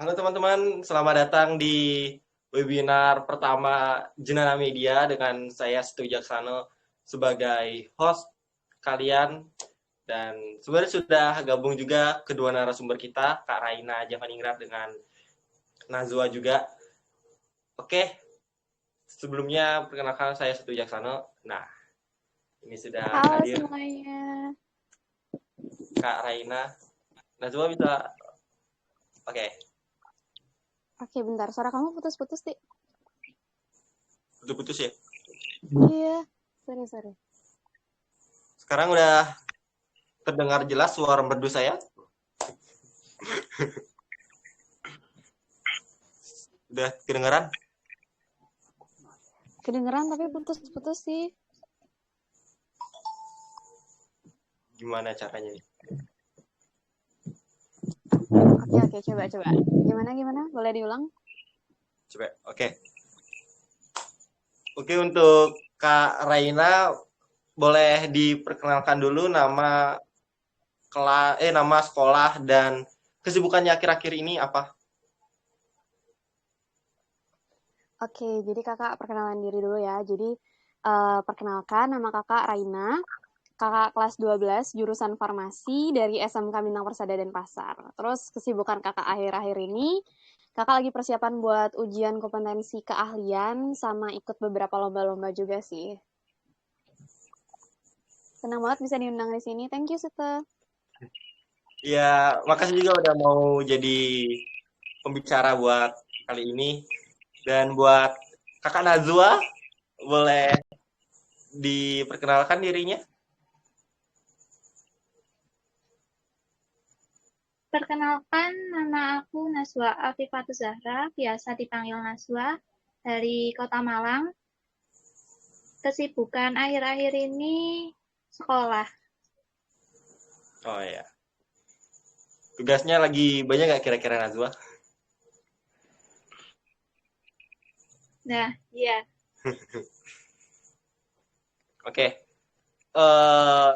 Halo teman-teman, selamat datang di webinar pertama Jenana Media dengan saya Setu Jaksano sebagai host kalian dan sebenarnya sudah gabung juga kedua narasumber kita, Kak Raina Javaningrat dengan Nazwa juga. Oke, sebelumnya perkenalkan saya Setu Jaksano. Nah, ini sudah Halo hadir semuanya. Kak Raina. Nazwa bisa, oke, Oke, bentar. Suara kamu putus-putus, Ti. putus-putus ya. Iya. Sorry, sorry. Sekarang udah terdengar jelas suara merdu saya? Udah kedengaran? Kedengeran tapi putus-putus sih. Gimana caranya nih? Oke, coba. Gimana? Boleh diulang? Coba, oke. Oke, untuk Kak Raina boleh diperkenalkan dulu nama sekolah dan kesibukannya akhir-akhir ini apa? Oke, jadi kakak perkenalan diri dulu ya. Jadi, perkenalkan nama kakak Raina. Kakak kelas 12 jurusan farmasi dari SMK Bintang Persada Denpasar. Terus kesibukan kakak akhir-akhir ini, kakak lagi persiapan buat ujian kompetensi keahlian sama ikut beberapa lomba-lomba juga sih. Senang banget bisa diundang di sini. Thank you, Sita. Ya, makasih juga udah mau jadi pembicara buat kali ini. Dan buat Kakak Nazwa, boleh diperkenalkan dirinya? Perkenalkan, nama aku Naswa Afifatul Zahra, biasa dipanggil Naswa, dari Kota Malang. Kesibukan akhir-akhir ini sekolah. Oh ya. Tugasnya lagi banyak nggak kira-kira Nazwa? Nah, iya, Oke. Eh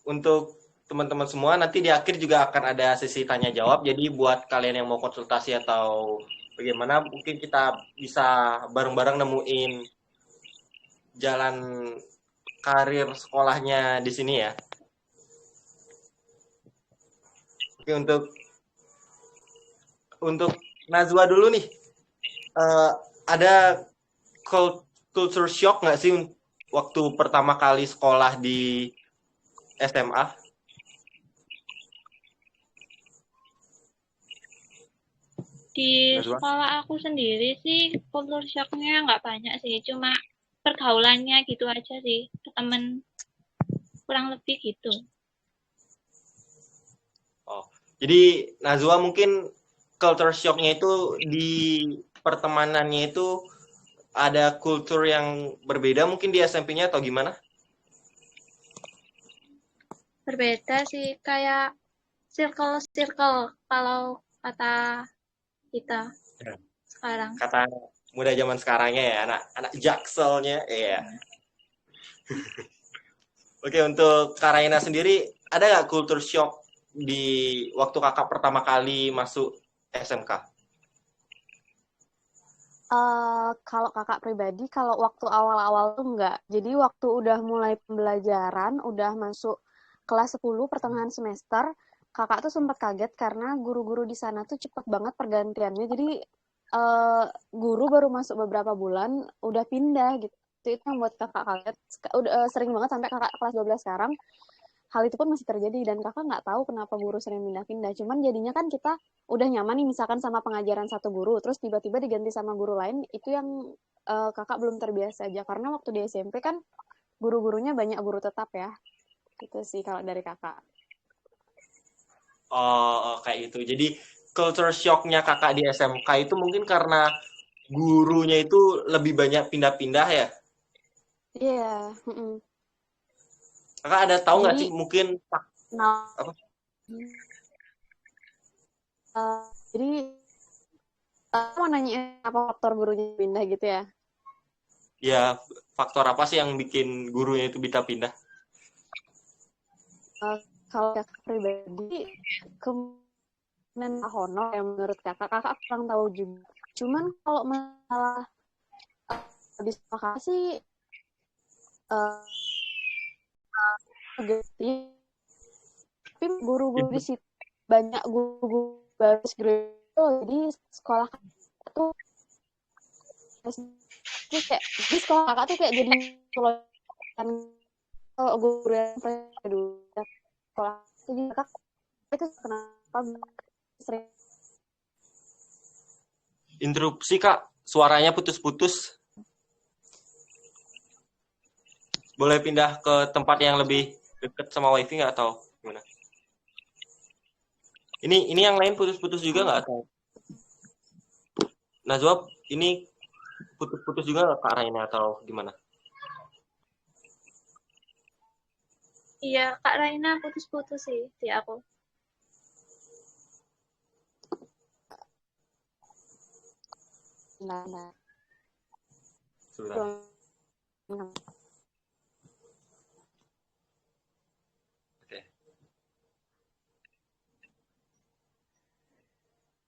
untuk teman-teman semua nanti di akhir juga akan ada sesi tanya jawab. Jadi buat kalian yang mau konsultasi atau bagaimana mungkin kita bisa bareng-bareng nemuin jalan karir sekolahnya di sini ya. Oke, untuk Nazwa dulu nih. Eh, ada culture shock nggak sih waktu pertama kali sekolah di SMA? di Nazwa? sekolah aku sendiri sih culture shock-nya nggak banyak sih, cuma pergaulannya gitu aja sih, ke temen kurang lebih gitu. Oh, jadi Nazwa mungkin culture shock-nya itu di pertemanannya itu ada kultur yang berbeda mungkin di SMP-nya atau gimana? Berbeda sih, kayak circle-circle kalau kata kita Ya. sekarang. Kata muda zaman sekarangnya ya, anak jakselnya, iya. Oke, untuk Kak Raina sendiri, ada nggak kultur shock di waktu kakak pertama kali masuk SMK? Kalau kakak pribadi, kalau waktu awal-awal tuh enggak. Jadi waktu udah mulai pembelajaran, udah masuk kelas 10 pertengahan semester, kakak tuh sempat kaget karena guru-guru di sana tuh cepet banget pergantiannya. Jadi eh, guru baru masuk beberapa bulan udah pindah gitu. Itu yang buat kakak kaget. Udah sering banget sampai kakak kelas 12 sekarang hal itu pun masih terjadi dan kakak nggak tahu kenapa guru sering pindah-pindah. Cuman jadinya kan kita udah nyaman nih misalkan sama pengajaran satu guru, terus tiba-tiba diganti sama guru lain, itu yang kakak belum terbiasa aja. Karena waktu di SMP kan guru-gurunya banyak guru tetap ya. Gitu sih kalau dari kakak. Oh, kayak gitu. Jadi culture shock-nya kakak di SMK itu mungkin karena gurunya itu lebih banyak pindah-pindah ya? Iya, yeah. Kakak ada tahu nggak sih Jadi, mungkin nah, apa? jadi aku mau nanya apa faktor gurunya pindah gitu ya. Ya, faktor apa sih yang bikin gurunya itu bisa pindah? Uh, Kalau kakak pribadi, honor yang menurut kakak kurang tahu juga. Cuman kalau masalah di sekolah sih tapi guru-guru di situ banyak guru-guru bagus grade, jadi sekolah tuh kayak di sekolah kakak tuh kayak jadi kalau guru yang dulu sekolah itu juga kakak itu kenapa sering Interupsi Kak, suaranya putus-putus. Boleh pindah ke tempat yang lebih dekat sama wifi nggak atau gimana? Ini yang lain putus-putus juga nggak atau? Najwa, ini putus-putus juga nggak Kak Raina atau gimana? Iya, Kak Raina putus-putus sih di aku. Nah. Sebentar. Oke.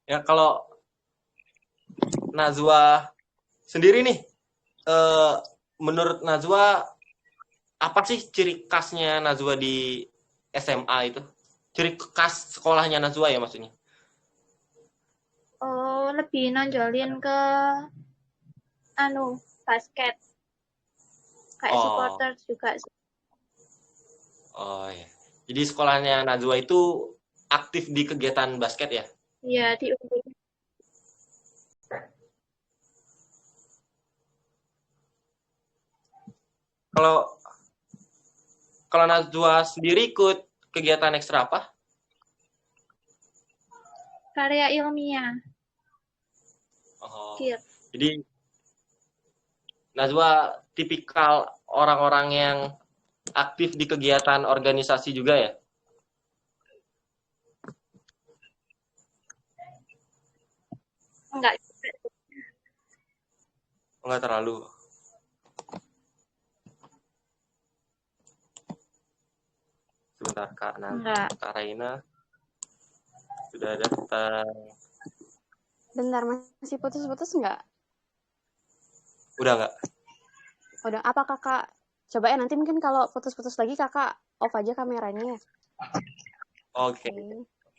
Ya kalau Najwa sendiri nih, menurut Najwa apa sih ciri khasnya Najwa di SMA itu? Ciri khas sekolahnya Najwa ya maksudnya? Oh, lebih nonjolin ke basket. Kayak supporter juga sih. Oh ya. Jadi sekolahnya Najwa itu aktif di kegiatan basket ya? Iya, di UNI. Kalau Najwa sendiri ikut kegiatan ekstra apa? Karya ilmiah. Oh. Kir. Jadi Najwa tipikal orang-orang yang aktif di kegiatan organisasi juga ya? Enggak terlalu. Sebentar Kak Raina sudah datang. Bentar, masih putus-putus nggak? Udah nggak? Udah. Apa kakak coba ya nanti mungkin kalau putus-putus lagi kakak off aja kameranya. Oke,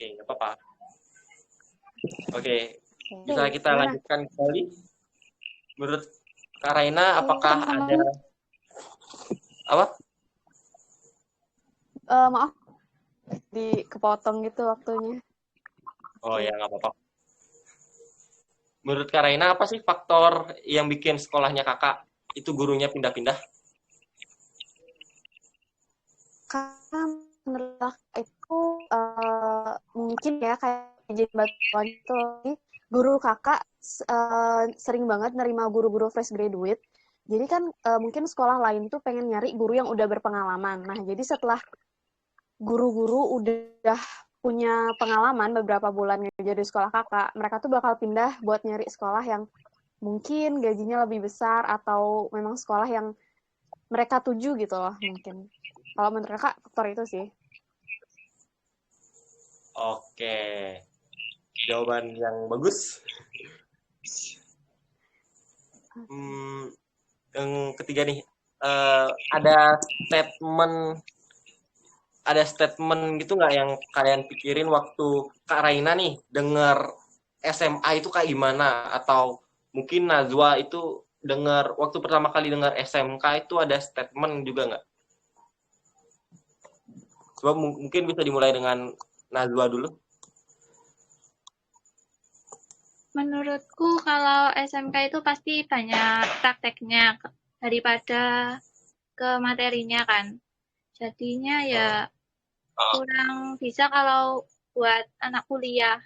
nggak apa-apa. Oke, bisa kita lanjutkan kembali. Menurut Kak Raina, apakah ada apa? Maaf, kepotong gitu waktunya. Oh ya, nggak apa-apa. Menurut Kak Raina, apa sih faktor yang bikin sekolahnya kakak itu gurunya pindah-pindah? Karena menurut itu mungkin ya kayak jadi batuan itu, guru kakak sering banget nerima guru-guru fresh graduate. Jadi kan mungkin sekolah lain tuh pengen nyari guru yang udah berpengalaman. Nah, jadi setelah guru-guru udah punya pengalaman beberapa bulan ngajar di sekolah kakak, mereka tuh bakal pindah buat nyari sekolah yang mungkin gajinya lebih besar atau memang sekolah yang mereka tuju gitu loh mungkin. Kalau menurut kakak faktor itu sih. Oke, jawaban yang bagus. Yang ketiga nih, ada statement gitu nggak yang kalian pikirin waktu Kak Raina nih denger SMA itu kayak gimana? Atau mungkin Najwa itu waktu pertama kali dengar SMK itu ada statement juga nggak? Coba mungkin bisa dimulai dengan Najwa dulu. Menurutku kalau SMK itu pasti banyak prakteknya daripada ke materinya kan. Jadinya ya kurang bisa kalau buat anak kuliah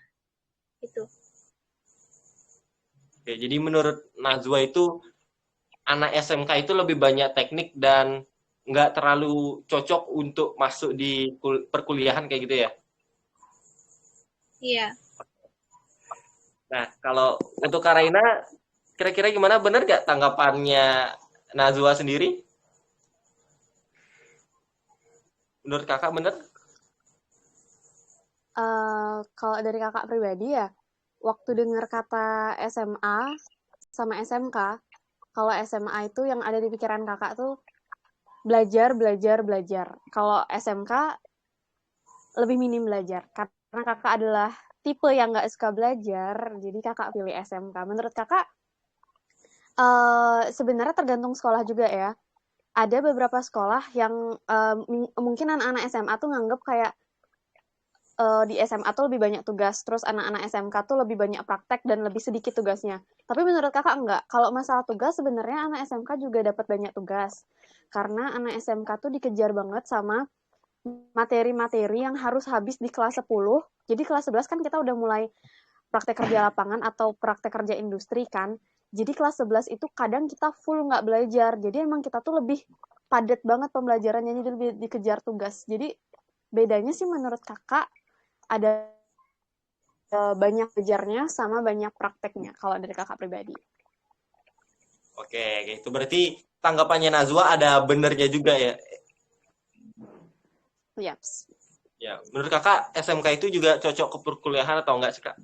gitu. Oke, jadi menurut Najwa itu anak SMK itu lebih banyak teknik dan nggak terlalu cocok untuk masuk di perkuliahan kayak gitu ya? Iya. Nah, kalau untuk Kak Raina, kira-kira gimana? Benar nggak tanggapannya Najwa sendiri? Menurut kakak benar? Kalau dari kakak pribadi ya, waktu dengar kata SMA sama SMK, kalau SMA itu yang ada di pikiran kakak tuh belajar, belajar, belajar. Kalau SMK lebih minim belajar, karena kakak adalah tipe yang nggak suka belajar, jadi kakak pilih SMK. Menurut kakak, sebenarnya tergantung sekolah juga ya. Ada beberapa sekolah yang mungkin anak-anak SMA tuh nganggep kayak di SMA tuh lebih banyak tugas, terus anak-anak SMK tuh lebih banyak praktek dan lebih sedikit tugasnya. Tapi menurut kakak enggak. Kalau masalah tugas sebenarnya anak SMK juga dapat banyak tugas. Karena anak SMK tuh dikejar banget sama materi-materi yang harus habis di kelas 10. Jadi kelas 11 kan kita udah mulai praktek kerja lapangan atau praktek kerja industri kan. Jadi kelas 11 itu kadang kita full nggak belajar. Jadi emang kita tuh lebih padat banget pembelajarannya, jadi lebih dikejar tugas. Jadi bedanya sih menurut kakak ada banyak belajarnya sama banyak prakteknya kalau dari kakak pribadi. Oke, itu berarti tanggapannya Nazwa ada benernya juga ya. Yaps. Ya, menurut kakak SMK itu juga cocok ke perkuliahan atau enggak sih, Kak?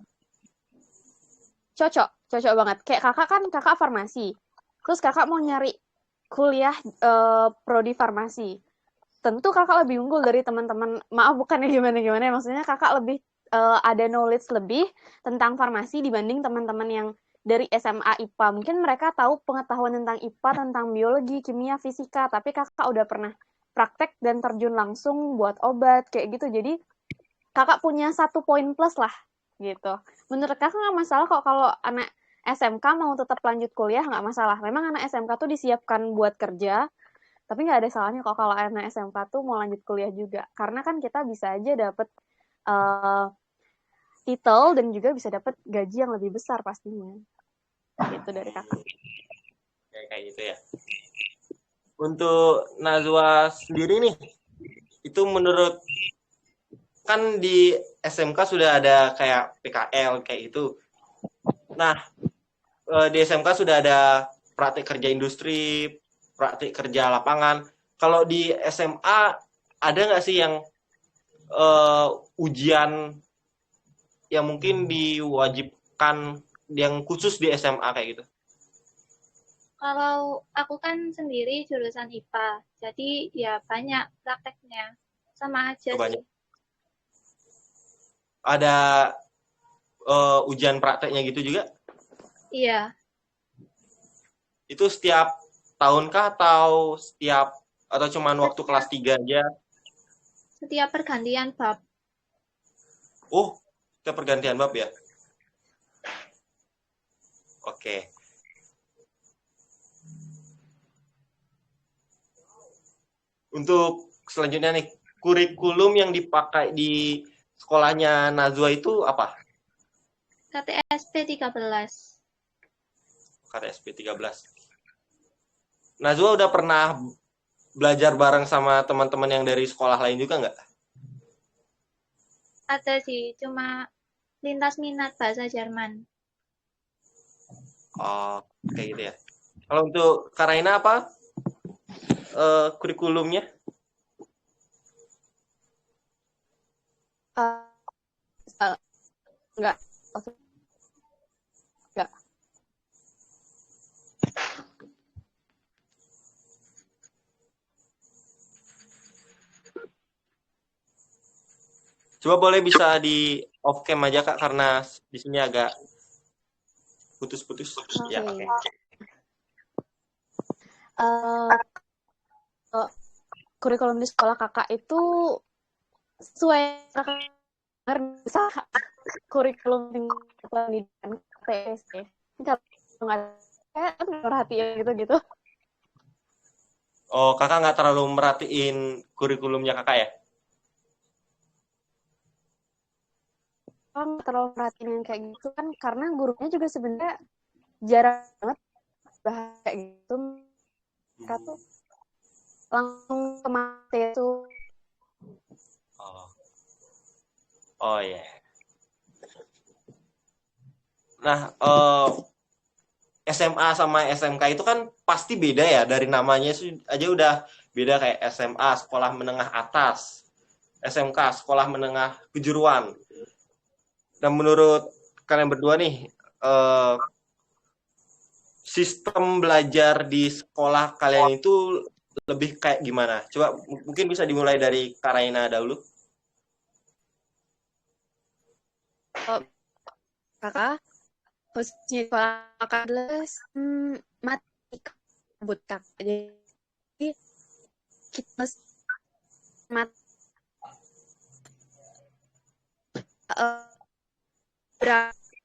Cocok banget. Kayak kakak kan kakak farmasi. Terus kakak mau nyari kuliah prodi farmasi. Tentu kakak lebih unggul dari teman-teman. Maaf bukannya gimana-gimana, maksudnya kakak lebih ada knowledge lebih tentang farmasi dibanding teman-teman yang dari SMA IPA. Mungkin mereka tahu pengetahuan tentang IPA, tentang biologi, kimia, fisika, tapi kakak udah pernah praktek dan terjun langsung buat obat kayak gitu. Jadi kakak punya 1 poin plus lah gitu. Menurut kakak nggak masalah kok kalau anak SMK mau tetap lanjut kuliah, nggak masalah. Memang anak SMK tuh disiapkan buat kerja, tapi nggak ada salahnya kok kalau anak SMK tuh mau lanjut kuliah juga. Karena kan kita bisa aja dapet titel dan juga bisa dapet gaji yang lebih besar pastinya. Gitu dari kakak. Kayak gitu ya. Untuk Nazwa sendiri nih, itu menurut kan di SMK sudah ada kayak PKL kayak itu. Nah, di SMK sudah ada praktik kerja industri, praktik kerja lapangan. Kalau di SMA ada nggak sih yang ujian yang mungkin diwajibkan yang khusus di SMA kayak gitu? Kalau aku kan sendiri jurusan IPA, jadi ya banyak prakteknya. Sama aja Banyak. sih. Ada ujian prakteknya gitu juga? Iya, Itu setiap tahunkah atau cuman waktu kelas 3 aja? setiap pergantian bab. Oh, kita pergantian bab ya? Oke. Untuk selanjutnya nih, kurikulum yang dipakai di sekolahnya Nazwa itu apa? KTSP 13. KTSP 13. Nazwa udah pernah belajar bareng sama teman-teman yang dari sekolah lain juga nggak? Ada sih, cuma lintas minat bahasa Jerman. Oh, kayak gitu ya. Kalau untuk Karaina apa? Kurikulumnya? Enggak. Enggak. Coba boleh bisa di off cam aja Kak, karena di sini agak putus-putus. Okay. Ya, oke. Kurikulum di sekolah kakak itu sesuai kakak bisa kurikulum pendidikan KTSP. Kalau nggak kayak merhatiin gitu-gitu. Oh, kakak nggak terlalu merhatiin kurikulumnya kakak ya? Kakak nggak terlalu merhatiin yang kayak gitu kan, karena gurunya juga sebenarnya jarang banget bahas kayak gitu. Mereka tuh langsung ke materi itu. Oh ya. Yeah. Nah, SMA sama SMK itu kan pasti beda ya, dari namanya aja udah beda, kayak SMA sekolah menengah atas, SMK sekolah menengah kejuruan. Nah, menurut kalian berdua nih, sistem belajar di sekolah kalian itu lebih kayak gimana? Coba mungkin bisa dimulai dari Kak Raina dahulu. Kakak, khususnya sekolah kakak adalah matematika buat kakak. Jadi kita mat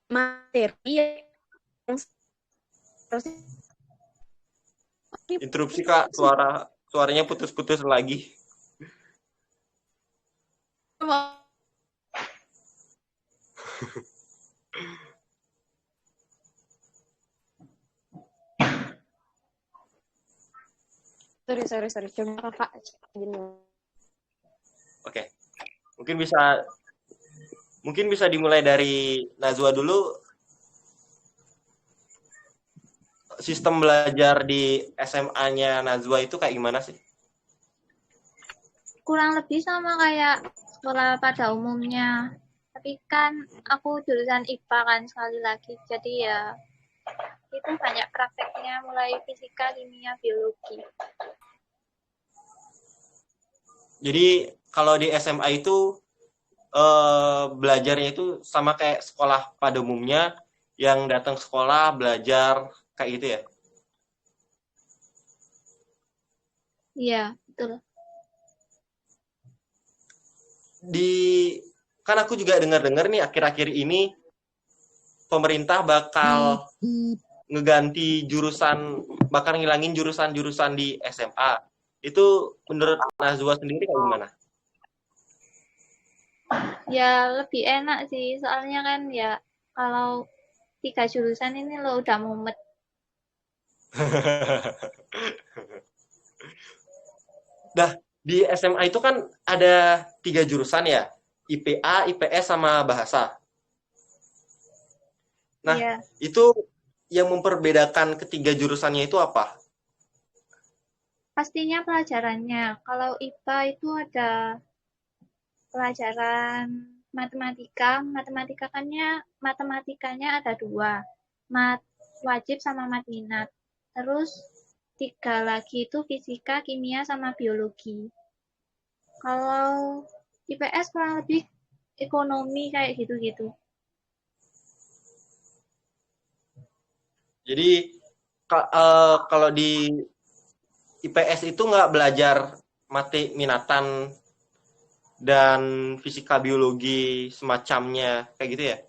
materi yang terus Interupsi Kak, suaranya putus-putus lagi. sorry coba kakak gini. Oke. Mungkin bisa dimulai dari Najwa dulu. Sistem belajar di SMA-nya Najwa itu kayak gimana sih? Kurang lebih sama kayak sekolah pada umumnya. Tapi kan aku jurusan IPA kan sekali lagi. Jadi ya itu banyak prakteknya mulai fisika, kimia, biologi. Jadi kalau di SMA itu belajarnya itu sama kayak sekolah pada umumnya, yang datang sekolah belajar kayak gitu ya? Iya, betul. Kan aku juga dengar-dengar nih akhir-akhir ini pemerintah bakal ngeganti jurusan, bakal ngilangin jurusan-jurusan di SMA. Itu menurut Najwa sendiri kayak gimana? Ya lebih enak sih, soalnya kan ya kalau 3 jurusan ini lo udah mumet. Dah, di SMA itu kan ada 3 jurusan ya, IPA, IPS, sama bahasa. Nah, Iya. itu yang memperbedakan ketiga jurusannya itu apa? Pastinya pelajarannya. Kalau IPA itu ada pelajaran matematikanya ada 2, mat wajib sama mat minat. Terus 3 lagi itu fisika, kimia, sama biologi. Kalau IPS kurang lebih ekonomi kayak gitu-gitu. Jadi kalau di IPS itu nggak belajar mati minatan dan fisika biologi semacamnya kayak gitu ya?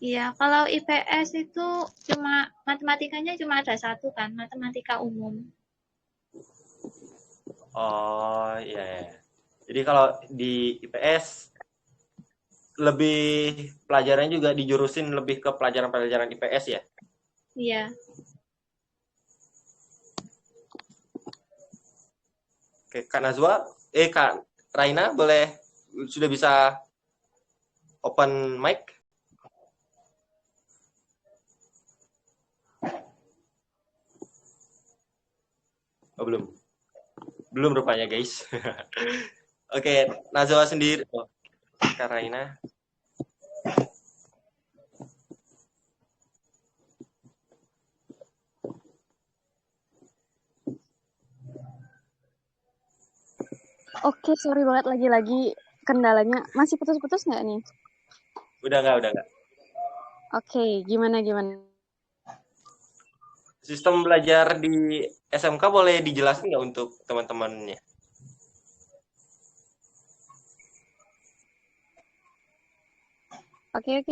Iya, kalau IPS itu cuma matematikanya cuma ada 1 kan, matematika umum. Oh iya, iya. Jadi kalau di IPS lebih pelajarannya juga dijurusin lebih ke pelajaran-pelajaran IPS ya? Iya. Oke, Kak Nazwa, Kak Raina boleh sudah bisa open mic? Oh, belum. Belum rupanya, guys. Oke, Nazwa sendiri. Oh, Kak Raina. Oke, sorry banget lagi-lagi kendalanya. Masih putus-putus nggak nih? Udah nggak. Oke, gimana? Sistem belajar di SMK boleh dijelasin nggak untuk teman-temannya? Oke.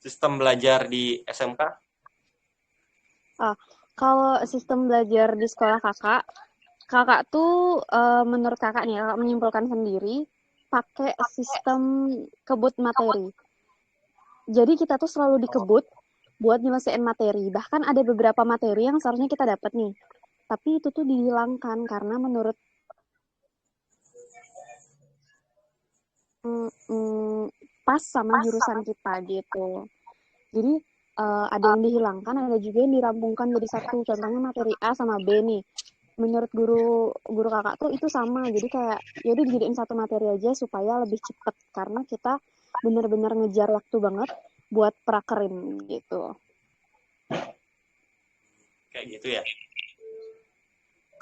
Sistem belajar di SMK? Kalau sistem belajar di sekolah kakak tuh menurut kakak nih, kakak menyimpulkan sendiri pakai sistem kebut materi. Jadi kita tuh selalu dikebut buat nyelesain materi. Bahkan ada beberapa materi yang seharusnya kita dapat nih. Tapi itu tuh dihilangkan karena menurut pas sama jurusan kita gitu. Jadi ada yang dihilangkan, ada juga yang dirampungkan jadi satu. Contohnya materi A sama B nih. menurut guru kakak tuh itu sama. Jadi kayak ya udah dijadiin satu materi aja supaya lebih cepet karena kita bener-bener ngejar waktu banget buat prakerin gitu. Kayak gitu ya.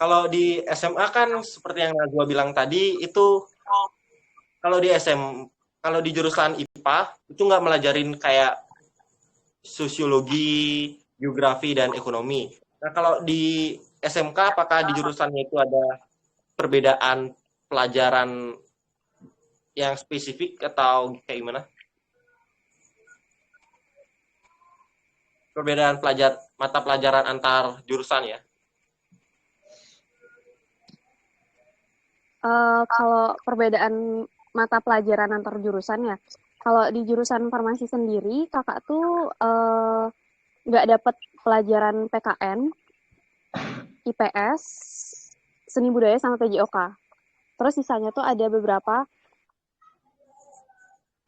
Kalau di SMA kan seperti yang Najwa bilang tadi itu kalau di jurusan IPA itu nggak melajarin kayak sosiologi, geografi dan ekonomi. Nah, kalau di SMK apakah di jurusannya itu ada perbedaan pelajaran yang spesifik atau kayak gimana? Perbedaan mata pelajaran antar jurusan ya? Kalau perbedaan mata pelajaran antar jurusan ya, kalau di jurusan farmasi sendiri kakak tuh nggak dapat pelajaran PKN, IPS, seni budaya sama PJOK. Terus sisanya tuh ada beberapa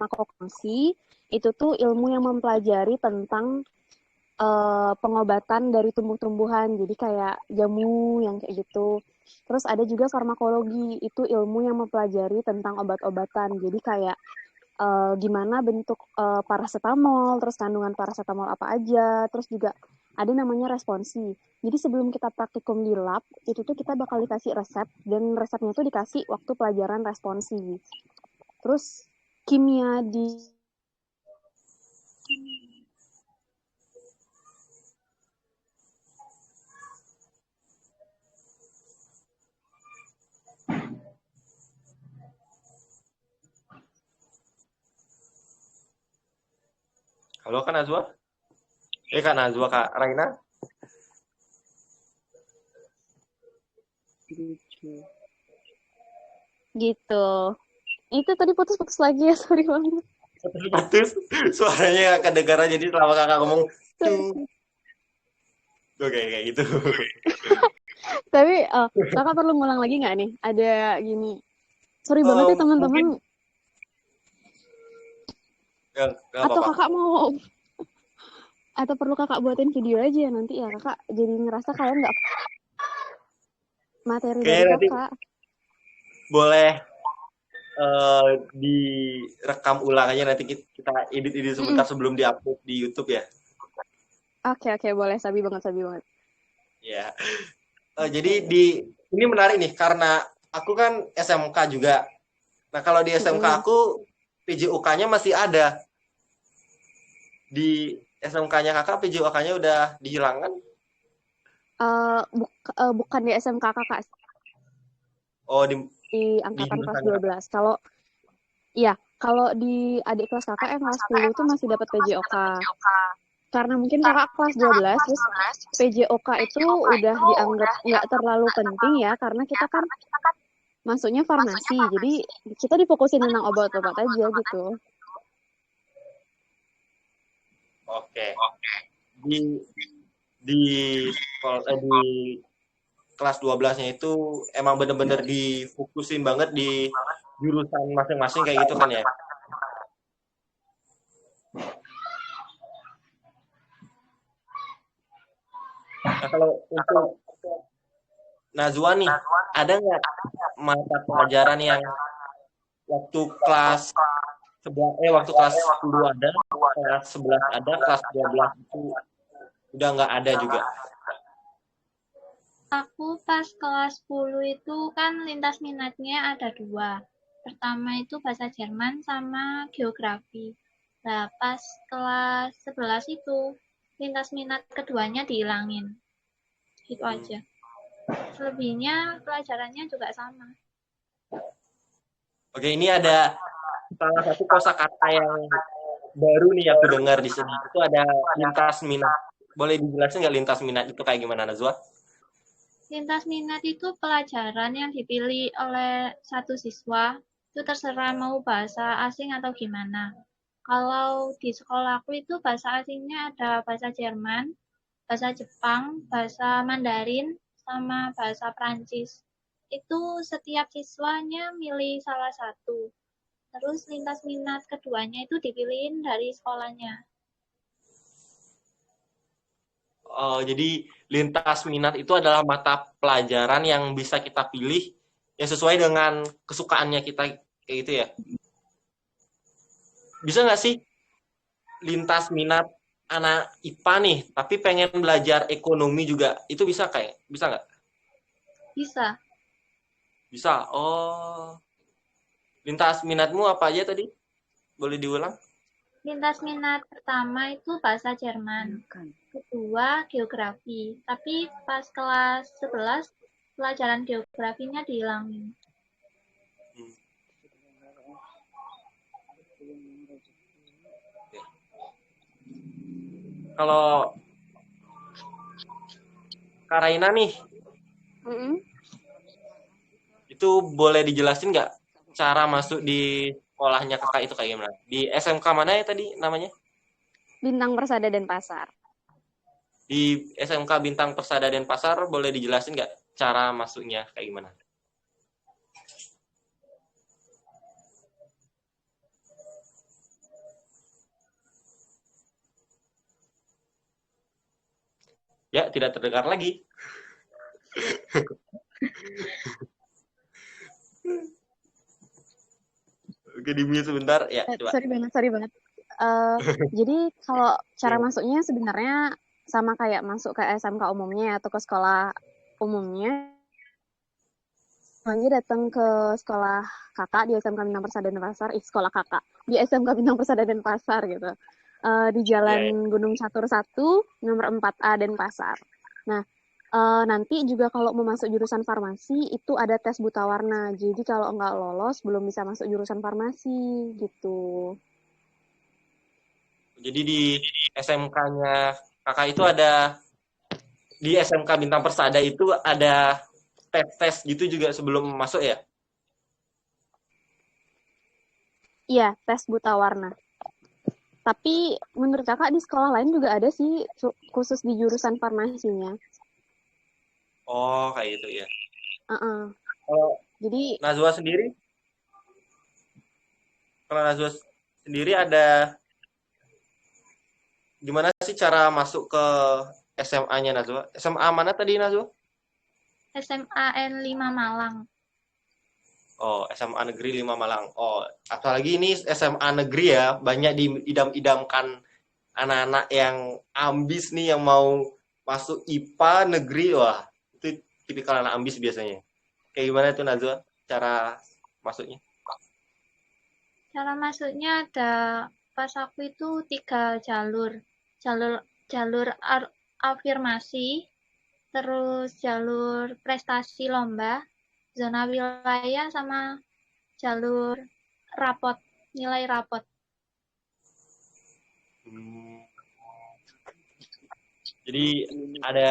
makrokomsi, itu tuh ilmu yang mempelajari tentang pengobatan dari tumbuh-tumbuhan, jadi kayak jamu yang kayak gitu. Terus ada juga farmakologi, itu ilmu yang mempelajari tentang obat-obatan, jadi kayak gimana bentuk paracetamol, terus kandungan paracetamol apa aja, terus juga ada namanya responsi. Jadi sebelum kita praktikum di lab, itu tuh kita bakal dikasih resep, dan resepnya tuh dikasih waktu pelajaran responsi. Terus kimia di Halo Kak Najwa? Kak Najwa, Kak Raina? gitu. Itu tadi putus-putus lagi ya, sorry banget. Putus, suaranya kedengaran jadi selama kakak ngomong tuh kayak gitu. Tapi kakak perlu ngulang lagi nggak nih? Ada gini. Sorry banget ya teman-teman. Atau apa-apa. kakak mau atau perlu kakak buatin video aja nanti ya kakak jadi ngerasa kayak nggak materi dari kakak. Boleh direkam ulang aja nanti kita edit sebentar sebelum diupload di YouTube ya. Oke, boleh, sabi banget. Ya. Jadi ini menarik nih karena aku kan SMK juga. Nah, kalau di SMK aku PJOK-nya masih ada. Di SMK-nya kakak PJOK-nya udah dihilangkan? Bukan di SMK kakak. Oh, di angkatan kelas 12. Kalau di adik kelas kakak yang kelas 10 itu masih dapat PJOK. Karena mungkin kakak kelas 12, terus PJOK itu udah dianggap nggak terlalu penting ya, karena kita kan masuknya farmasi, jadi kita difokusin tentang obat-obat aja gitu. Oke. Di kelas 12-nya itu emang bener-bener difokusin banget di jurusan masing-masing kayak gitu kan ya? Nah, kalau untuk Najwa nih, ada nggak mata pelajaran yang waktu kelas 10 ada, kelas 11 ada, kelas 12 itu udah nggak ada juga? Aku pas kelas 10 itu kan lintas minatnya ada 2. Pertama itu bahasa Jerman sama geografi. Nah, pas kelas 11 itu lintas minat keduanya dihilangin. Gitu aja. Selebihnya pelajarannya juga sama. Oke, ini ada salah satu kosakata yang baru nih aku dengar di sini. Itu ada lintas minat. Boleh dijelasin nggak lintas minat itu kayak gimana, Najwa? Lintas minat itu pelajaran yang dipilih oleh satu siswa, itu terserah mau bahasa asing atau gimana. Kalau di sekolahku itu bahasa asingnya ada bahasa Jerman, bahasa Jepang, bahasa Mandarin, sama bahasa Prancis. Itu setiap siswanya milih salah satu. Terus lintas minat keduanya itu dipilihin dari sekolahnya. Jadi lintas minat itu adalah mata pelajaran yang bisa kita pilih yang sesuai dengan kesukaannya kita kayak gitu ya. Bisa nggak sih lintas minat anak IPA nih, tapi pengen belajar ekonomi juga, itu bisa bisa nggak? Bisa. Bisa. Oh, lintas minatmu apa aja tadi? Boleh diulang? Lintas minat pertama itu bahasa Jerman. Kedua, geografi. Tapi pas kelas 11, pelajaran geografinya dihilangin. Kalau Kak Raina nih, itu boleh dijelasin nggak cara masuk di sekolahnya kakak itu kayak gimana? Di SMK mana ya tadi namanya? Bintang Persada Denpasar. Di SMK Bintang Persada Denpasar boleh dijelasin nggak cara masuknya kayak gimana? Ya, tidak terdengar lagi. Oke, di-mute sebentar. Ya, coba. Sorry banget. Jadi kalau cara masuknya sebenarnya sama kayak masuk ke SMK umumnya atau ke sekolah umumnya. Lagi datang ke sekolah kakak di SMK Bintang Persada Denpasar, sekolah kakak di SMK Bintang Persada Denpasar gitu. Di Jalan Gunung Catur 1, nomor 4A Denpasar. Nah, nanti juga kalau mau masuk jurusan farmasi itu ada tes buta warna. Jadi kalau nggak lolos belum bisa masuk jurusan farmasi gitu. Jadi di SMK-nya kakak itu ada, di SMK Bintang Persada itu ada tes gitu juga sebelum masuk ya? Iya, tes buta warna. Tapi menurut kakak di sekolah lain juga ada sih khusus di jurusan farmasinya. Oh, kayak gitu ya. Kalau jadi Najwa sendiri? Kalau Najwa sendiri ada gimana sih cara masuk ke SMA-nya Najwa? SMA mana tadi Najwa? SMA N5 Malang. Oh, SMA Negeri 5 Malang. Oh, apalagi ini SMA negeri ya, banyak diidam-idamkan anak-anak yang ambis nih yang mau masuk IPA negeri. Wah, itu tipikal anak ambis biasanya. Kayak gimana tuh Najwa cara masuknya? Cara masuknya ada, pas aku itu 3 jalur. Jalur afirmasi, terus jalur prestasi lomba, zona wilayah, sama jalur rapot, nilai rapot. Jadi ada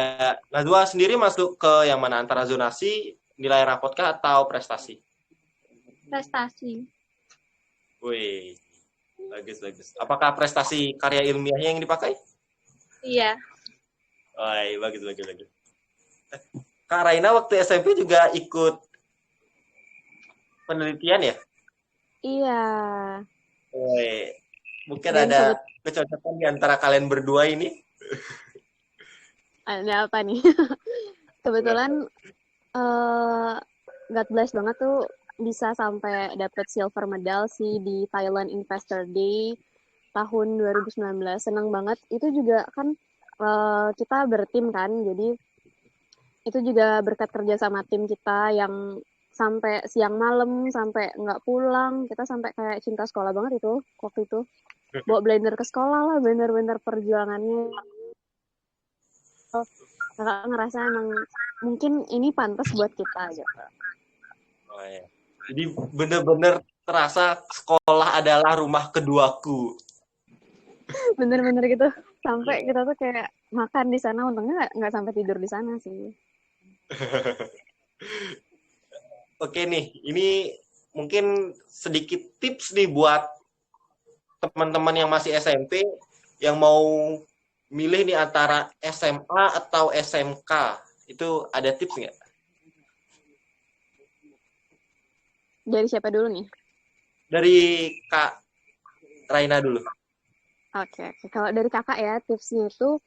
Najwa sendiri masuk ke yang mana, antara zonasi, nilai rapotkah atau prestasi? Prestasi. Wih, bagus. Apakah prestasi karya ilmiahnya yang dipakai? Iya. Wih, bagus. Kak Raina waktu SMP juga ikut penelitian ya? Iya. Wih, mungkin ada kecocokan di antara kalian berdua ini. Ada apa nih? Kebetulan God bless banget tuh bisa sampai dapet silver medal sih di Thailand Investor Day tahun 2019. Senang banget. Itu juga kan kita bertim kan, jadi itu juga berkat kerja sama tim kita yang sampai siang malam, sampai nggak pulang. Kita sampai kayak cinta sekolah banget itu waktu itu. Bawa blender ke sekolah lah, bener-bener perjuangannya. Kakak ngerasa emang mungkin ini pantas buat kita gitu. Oh, ya. Jadi bener-bener terasa sekolah adalah rumah keduaku. Bener-bener gitu. Sampai kita tuh kayak makan di sana, untungnya nggak sampai tidur di sana sih. Oke nih, ini mungkin sedikit tips nih buat teman-teman yang masih SMP yang mau milih nih antara SMA atau SMK. Itu ada tips nggak? Dari siapa dulu nih? Dari Kak Raina dulu. Oke. Kalau dari kakak ya, tipsnya itu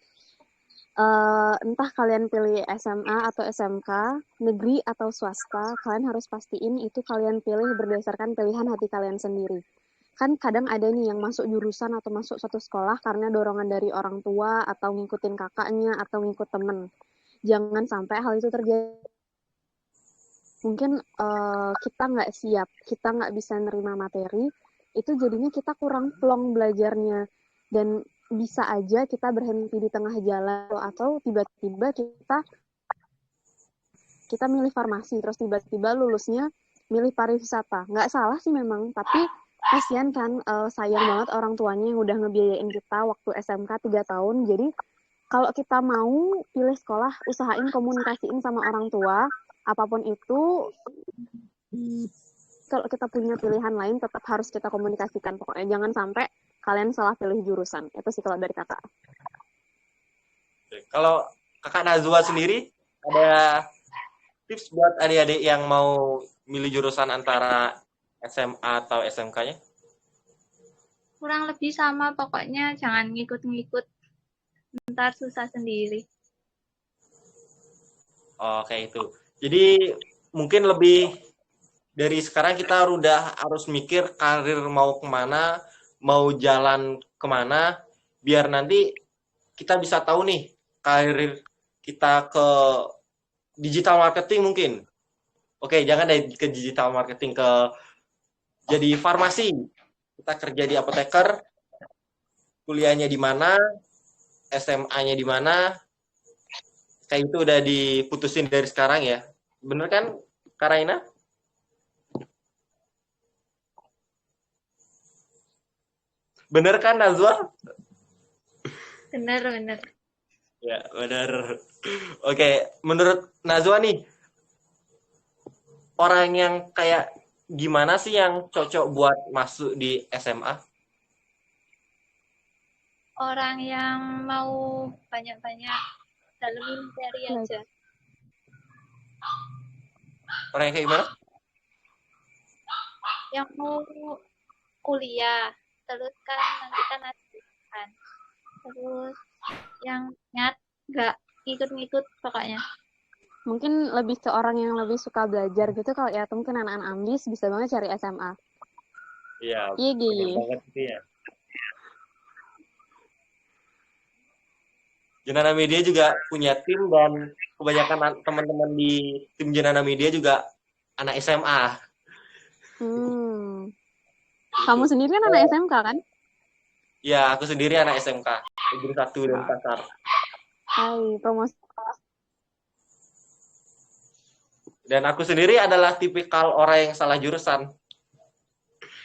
Entah kalian pilih SMA atau SMK, negeri atau swasta, kalian harus pastiin itu kalian pilih berdasarkan pilihan hati kalian sendiri. Kan kadang ada nih yang masuk jurusan atau masuk satu sekolah karena dorongan dari orang tua atau ngikutin kakaknya atau ngikut temen. Jangan sampai hal itu terjadi. Mungkin kita nggak siap, kita nggak bisa nerima materi, itu jadinya kita kurang plong belajarnya. Dan bisa aja kita berhenti di tengah jalan atau tiba-tiba kita milih farmasi terus tiba-tiba lulusnya milih pariwisata. Nggak salah sih memang, tapi kasihan kan, sayang banget orang tuanya yang udah ngebiayain kita waktu SMK 3 tahun. Jadi kalau kita mau pilih sekolah, usahain komunikasiin sama orang tua, apapun itu. Kalau kita punya pilihan lain tetap harus kita komunikasikan, pokoknya jangan sampai kalian salah pilih jurusan. Itu sih kalau dari kakak. Kalau kakak Nazwa sendiri ada tips buat adik-adik yang mau milih jurusan antara SMA atau SMK-nya? Kurang lebih sama, pokoknya jangan ngikut-ngikut, ntar susah sendiri. Kayak itu. Jadi mungkin lebih dari sekarang kita udah harus mikir karir mau kemana, mau jalan kemana, biar nanti kita bisa tahu nih karir kita ke digital marketing mungkin. Oke, jangan dari ke digital marketing, ke jadi farmasi. Kita kerja di apoteker, kuliahnya di mana, SMA-nya di mana, kayak itu udah diputusin dari sekarang ya. Bener kan, Kak Raina? Bener kan, Nazwa? Bener. Ya, bener. Oke, menurut Nazwa nih, orang yang kayak gimana sih yang cocok buat masuk di SMA? Orang yang mau banyak-banyak dalemin materi aja. Orang yang kayak gimana? Yang mau kuliah, terus kan nanti kan ada pilihan. Terus yang niat nggak ngikut-ngikut pokoknya. Mungkin lebih ke orang yang lebih suka belajar gitu, kalau ya mungkin anak-anak ambis bisa banget cari SMA. Iya, Iya bener gitu. banget itu ya. Jenana Media juga punya tim dan kebanyakan teman-teman di tim Jenana Media juga anak SMA. Kamu sendiri kan anak SMK kan? Ya, aku sendiri anak SMK, Negeri 1 dan Pasar. Hai, promosi. Dan aku sendiri adalah tipikal orang yang salah jurusan.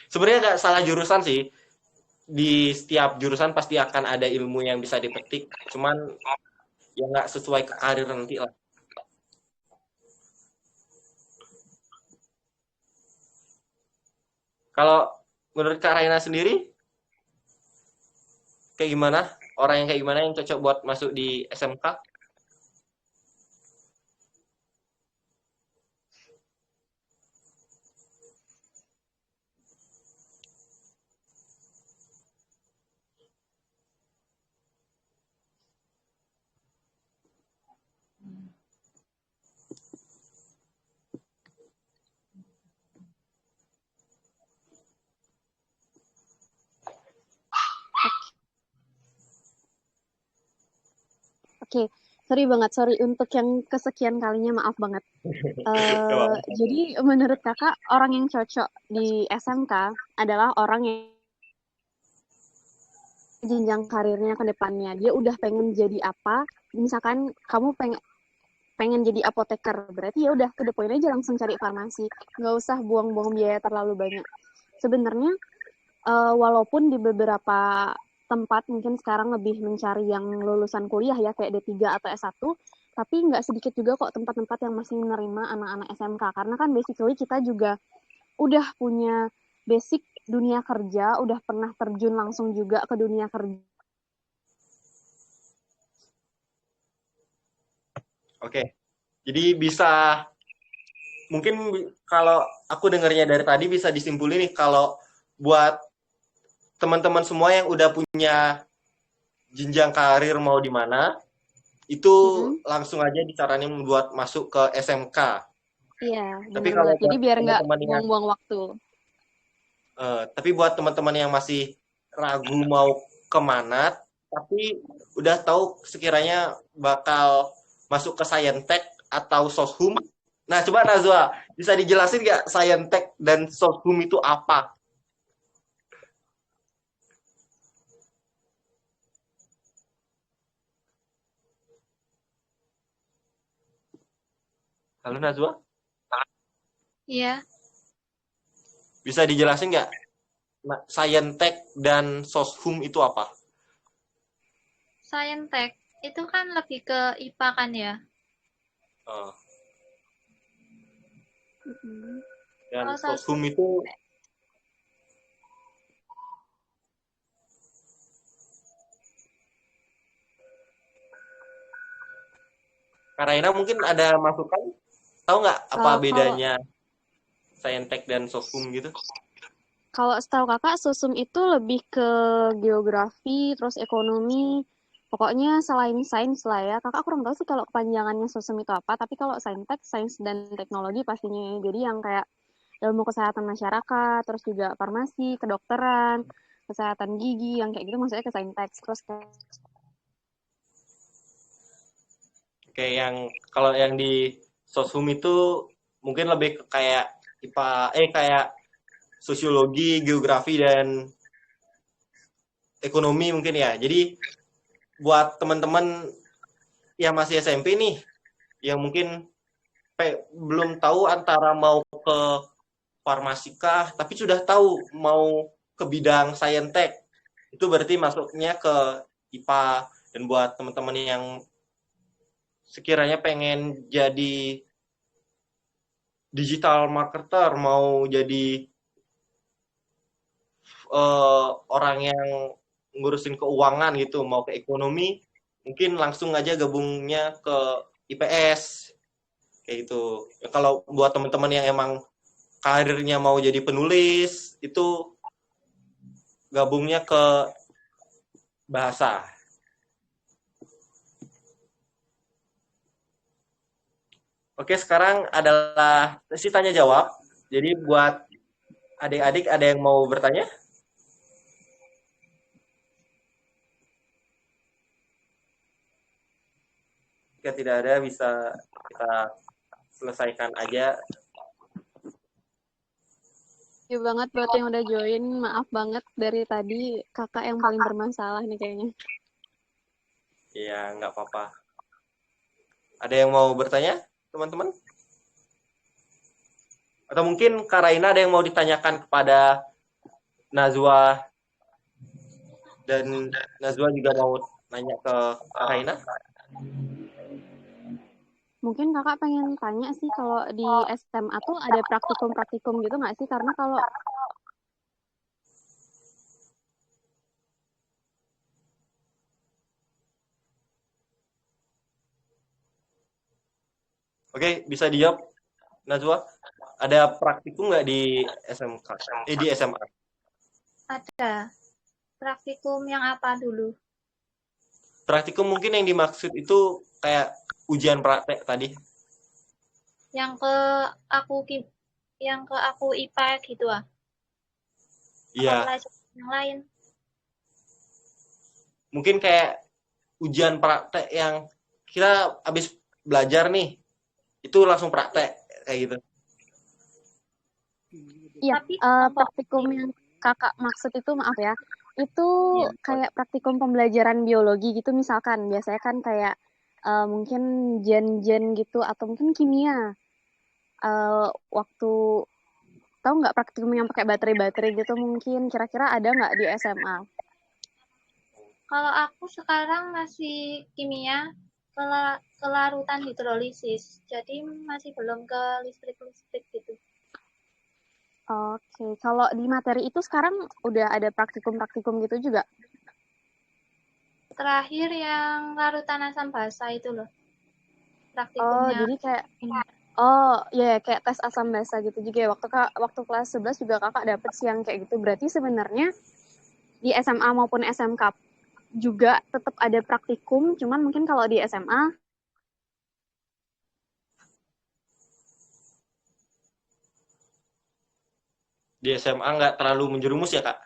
Sebenarnya nggak salah jurusan sih. Di setiap jurusan pasti akan ada ilmu yang bisa dipetik. Cuman ya nggak sesuai ke karir nanti lah. Kalau menurut Kak Raina sendiri, kayak gimana? Orang yang kayak gimana yang cocok buat masuk di SMK? Oke, sorry untuk yang kesekian kalinya, maaf banget. Jadi menurut kakak, orang yang cocok di SMK adalah orang yang jenjang karirnya ke depannya. Dia udah pengen jadi apa, misalkan kamu pengen jadi apoteker, berarti ya udah ke the point aja langsung cari farmasi. Nggak usah buang-buang biaya terlalu banyak. Sebenarnya, walaupun di beberapa tempat mungkin sekarang lebih mencari yang lulusan kuliah ya, kayak D3 atau S1, tapi nggak sedikit juga kok tempat-tempat yang masih menerima anak-anak SMK. Karena kan basically kita juga udah punya basic dunia kerja, udah pernah terjun langsung juga ke dunia kerja. Oke, jadi bisa, mungkin kalau aku dengarnya dari tadi bisa disimpulin nih, kalau buat teman-teman semua yang udah punya jenjang karir mau di mana, itu langsung aja disaranin buat masuk ke SMK. Iya, Tapi benar kalau banget. Jadi buat biar nggak teman-teman yang buang-buang waktu. tapi buat teman-teman yang masih ragu mau kemana, tapi udah tahu sekiranya bakal masuk ke Saintek atau Soshum. Nah, coba Nazwa, bisa dijelasin nggak Saintek dan Soshum itu apa? Halo Nazwa? Iya, Bisa dijelasin nggak Saintek dan Soshum itu apa? Saintek itu kan lebih ke IPA kan ya. Uh, dan Kalau Soshum Soshum itu Karaina mungkin ada masukan? Tahu nggak apa bedanya Saintek dan Soshum gitu? Kalau setahu kakak, Sosum itu lebih ke geografi, terus ekonomi, pokoknya selain sains lah ya. Kakak kurang tahu sih kalau kepanjangannya Sosum itu apa, tapi kalau Saintek, sains dan teknologi pastinya. Jadi yang kayak ilmu kesehatan masyarakat, terus juga farmasi, kedokteran, kesehatan gigi, yang kayak gitu maksudnya ke Saintek. Terus kayak Kayak yang kalau yang di Soshum itu mungkin lebih ke kayak IPA, kayak sosiologi, geografi dan ekonomi mungkin ya. Jadi buat teman-teman yang masih SMP nih, yang mungkin belum tahu antara mau ke farmasikah, tapi sudah tahu mau ke bidang saintek, itu berarti masuknya ke IPA. Dan buat teman-teman yang sekiranya pengen jadi digital marketer, mau jadi orang yang ngurusin keuangan gitu, mau ke ekonomi, mungkin langsung aja gabungnya ke IPS kayak gitu. Ya, kalau buat teman-teman yang emang karirnya mau jadi penulis, itu gabungnya ke bahasa. Oke, sekarang adalah sesi tanya jawab. Jadi buat adik-adik ada yang mau bertanya? Jika tidak ada, bisa kita selesaikan aja. Thank you banget buat yang udah join. Maaf banget dari tadi kakak yang paling bermasalah nih kayaknya. Ya, nggak apa-apa. Ada yang mau bertanya, teman-teman? Atau mungkin Kak Raina ada yang mau ditanyakan kepada Nazwa, dan Nazwa juga mau nanya ke Kak Raina? Mungkin kakak pengen tanya sih kalau di SMA tuh ada praktikum-praktikum gitu nggak sih? Karena kalau Oke, bisa dijawab Najwa? Ada praktikum nggak di SMK? Di SMA? ada praktikum yang apa dulu? Praktikum mungkin yang dimaksud itu kayak ujian praktek tadi. Yang ke aku IPA gitu ah. Apa Iya, pelajaran yang lain? mungkin kayak ujian praktek yang kita habis belajar nih, itu langsung praktek kayak gitu. iya, Tapi praktikum yang kakak maksud itu maaf ya, itu ya, kayak praktikum pembelajaran biologi gitu misalkan. Biasanya kan kayak mungkin gen-gen gitu atau mungkin kimia. Waktu tahu nggak praktikum yang pakai baterai-baterai gitu mungkin kira-kira ada nggak di SMA? kalau aku sekarang masih kimia kelarutan hidrolisis. Jadi masih belum ke listrik-listrik gitu. Oke, kalau di materi itu sekarang udah ada praktikum-praktikum gitu juga? Terakhir yang larutan asam basa itu loh. Oh, Praktikumnya. jadi kayak oh, ya kayak tes asam basa gitu juga ya. Waktu kelas 11 juga kakak dapet sih yang kayak gitu. Berarti sebenarnya di SMA maupun SMK juga tetap ada praktikum, cuman mungkin kalau di SMA Di SMA nggak terlalu menjerumus ya, Kak?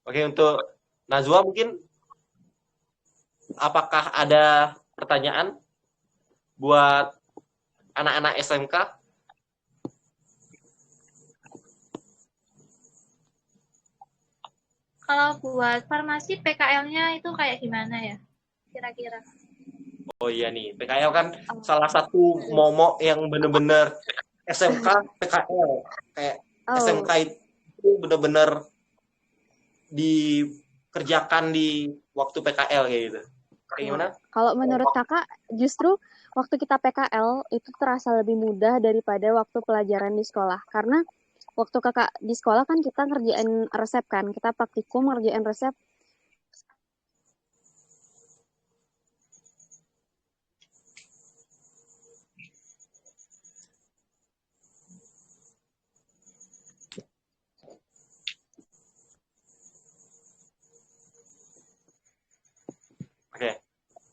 Oke, untuk Najwa mungkin apakah ada pertanyaan buat anak-anak SMK? Kalau buat farmasi PKL-nya itu kayak gimana ya? Kira-kira. Oh iya nih, PKL kan salah satu momok yang bener-bener SMK PKL. Kayak SMK itu bener-bener dikerjakan di waktu PKL kayak gitu. Kayak gimana? Kalau menurut kakak, justru waktu kita PKL itu terasa lebih mudah daripada waktu pelajaran di sekolah. Karena waktu kakak di sekolah kan kita ngerjain resep kan, kita praktikum ngerjain resep. Oke,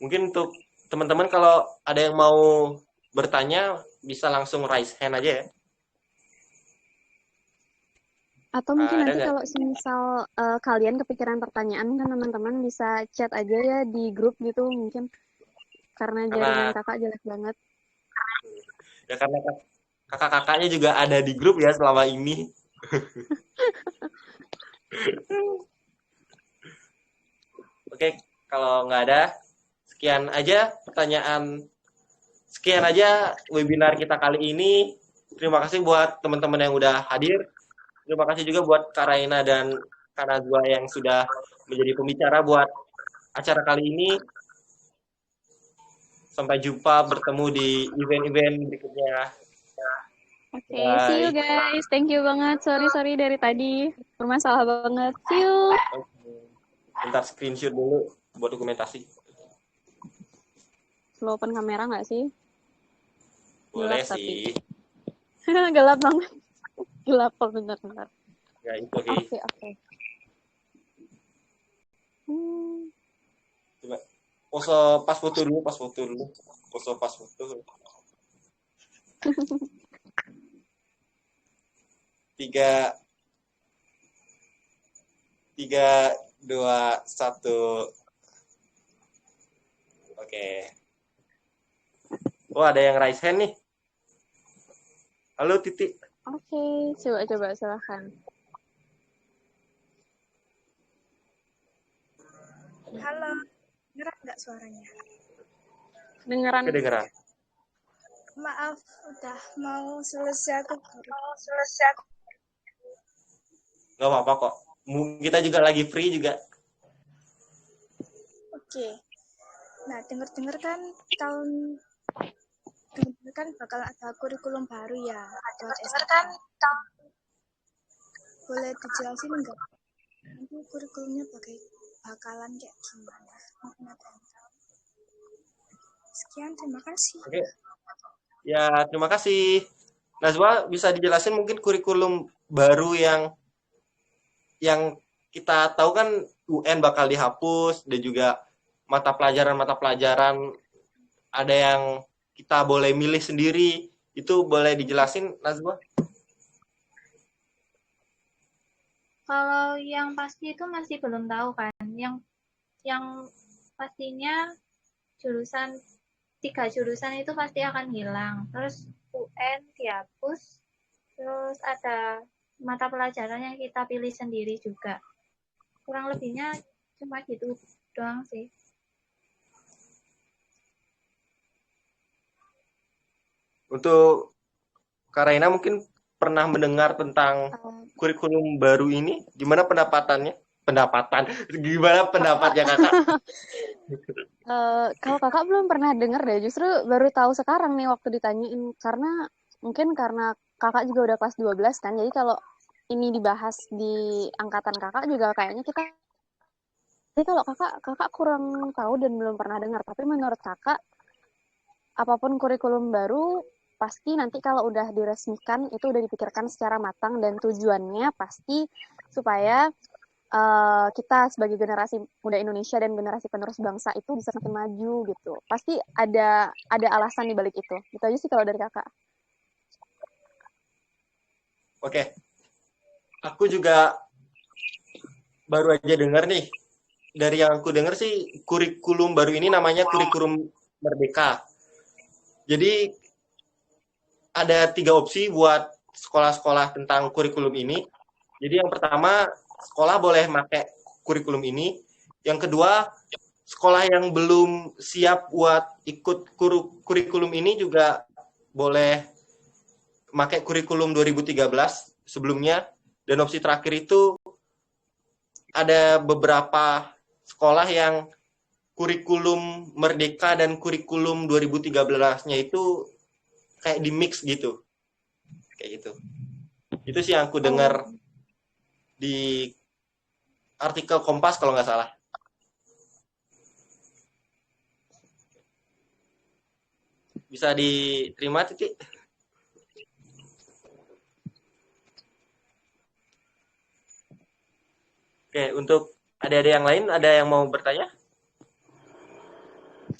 mungkin untuk teman-teman kalau ada yang mau bertanya bisa langsung raise hand aja ya. Atau mungkin Ada nanti nggak? kalau semisal kalian kepikiran pertanyaan kan teman-teman bisa chat aja ya di grup gitu mungkin. Karena jaringan kakak jelek banget. Ya karena kakak-kakaknya juga ada di grup ya selama ini. Oke, kalau nggak ada, sekian aja pertanyaan. Sekian aja webinar kita kali ini. Terima kasih buat teman-teman yang udah hadir. Terima kasih juga buat Kak Raina dan Kak Najwa yang sudah menjadi pembicara buat acara kali ini. Sampai jumpa bertemu di event-event berikutnya. Oke, see you guys. Thank you banget. Sorry dari tadi. Bermasalah banget. See you. Bentar screenshot dulu buat dokumentasi. Slow open kamera nggak sih? Boleh Gelap, sih. Tapi. Gelap banget. Gelap kok, bentar. Ya, itu oke. Oke. Coba pose pas foto dulu. Pose pas foto. 3, 2, 1. Oke. Oh, ada yang raise hand nih. Halo, Titi. Oke, coba silahkan. Halo, dengeran nggak suaranya? Kedengeran. Maaf, udah mau selesai aku. Gak apa-apa kok. Kita juga lagi free juga. Oke. Nah, dengar kan bakal ada kurikulum baru ya. Boleh dijelasin nggak? Nanti kurikulumnya bakalan kayak gimana? Mungkin ada yang tahu. Sekian, terima kasih. Oke. Ya, terima kasih. Najwa, bisa dijelasin mungkin kurikulum baru yang kita tahu kan UN bakal dihapus dan juga mata pelajaran ada yang kita boleh milih sendiri. Itu boleh dijelasin, Najwa? Kalau yang pasti itu masih belum tahu kan. Yang pastinya 3 jurusan itu pasti akan hilang. Terus UN dihapus. Terus ada mata pelajaran yang kita pilih sendiri juga. Kurang lebihnya cuma gitu doang sih. Untuk Kak Raina mungkin pernah mendengar tentang kurikulum baru ini? Gimana pendapatannya? Gimana pendapatnya kakak? Kalau kakak belum pernah dengar deh, justru baru tahu sekarang nih waktu ditanyain. Karena kakak juga udah kelas 12 kan, jadi kalau ini dibahas di angkatan kakak juga kayaknya kita. Jadi kalau kakak kurang tahu dan belum pernah dengar, tapi menurut kakak apapun kurikulum baru, pasti nanti kalau udah diresmikan itu udah dipikirkan secara matang dan tujuannya pasti supaya kita sebagai generasi muda Indonesia dan generasi penerus bangsa itu bisa semakin maju gitu. Pasti ada alasan di balik itu. Gitu aja sih kalau dari kakak. Oke. Aku juga baru aja dengar nih. Dari yang aku dengar sih kurikulum baru ini namanya kurikulum Merdeka. Jadi ada 3 opsi buat sekolah-sekolah tentang kurikulum ini. Jadi yang pertama, sekolah boleh pakai kurikulum ini. Yang kedua, sekolah yang belum siap buat ikut kurikulum ini juga boleh pakai kurikulum 2013 sebelumnya. Dan opsi terakhir itu ada beberapa sekolah yang kurikulum Merdeka dan kurikulum 2013-nya itu kayak di mix gitu. Kayak gitu. Itu sih yang aku dengar di artikel Kompas kalau nggak salah. Bisa diterima, Titi? Oke, untuk adik-adik yang lain, ada yang mau bertanya?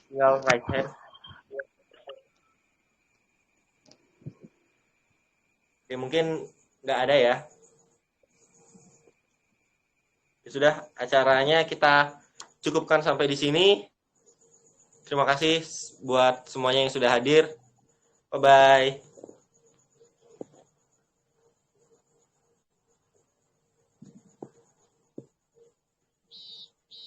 Tinggal raise hand. Oke, mungkin nggak ada ya. Ya sudah, acaranya kita cukupkan sampai di sini. Terima kasih buat semuanya yang sudah hadir. Bye-bye.